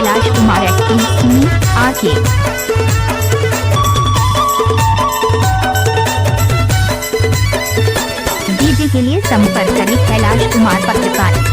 Kailash Kumar acting सुनी आके। DJ के लिए संपर्क करें कैलाश कुमार पत्रकार।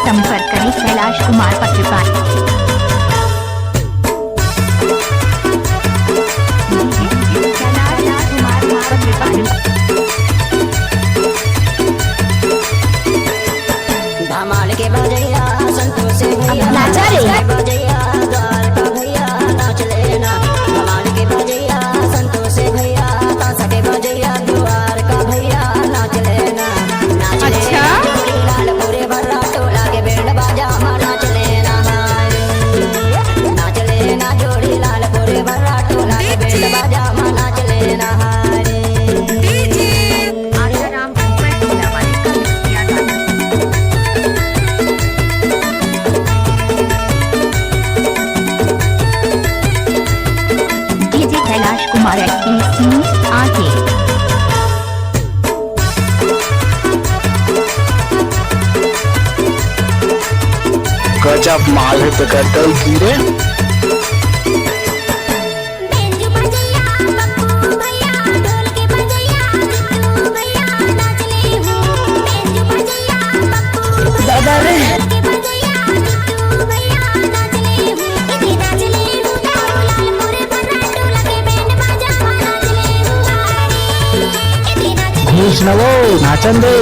संपर्क करें कैलाश कुमार पत्रकार। धमाल के बजैया संतोष से भैया नाच लेना। धमाल के बजैया संतोष से भैया ताशा के बजैया द्वार का भैया नाच लेना। नाच लेना जोड़ी लाल पूरे भर्रा टोला के बैंड बाजा नाच लेना। नाच लेना जोड़ी लाल पूरे भर्रा टोला के बैंड बाजा नाच लेना। कैलाश कुमार एक्टिंग सुनी आके। गजब माल है तो करता गिरे। दादा रे नवो नाचन दे।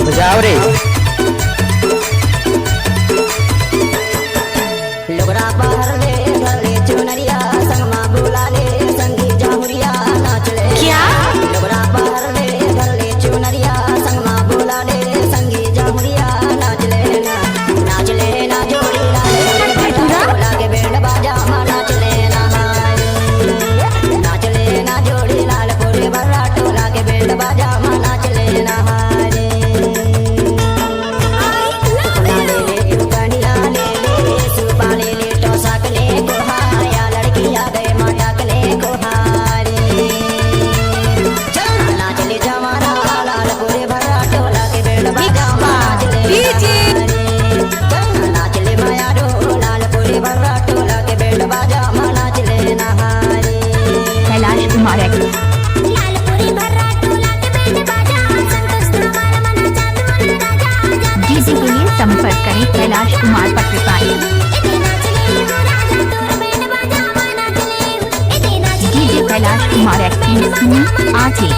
बजाओ रे लोगरा बाहर ले घर ले चुनरिया संगमा बुला ले संगी जामुरिया नाच ले। क्या लोगरा बाहर ले घर ले चुनरिया संगमा बुला ले संगी जामुरिया नाच लेना। नाच लेना जोड़ी लाल के बैंड बाजा नाच लेना। नाच लेना जोड़ी लाल पूरे भर्रा टोला के बैंड बाजा नाच लेना। कैलाश कुमार डीजे के लिए संपर्क करें कैलाश कुमार पत्रकार। डीजे कैलाश कुमार एक्टिंग सुनी आके।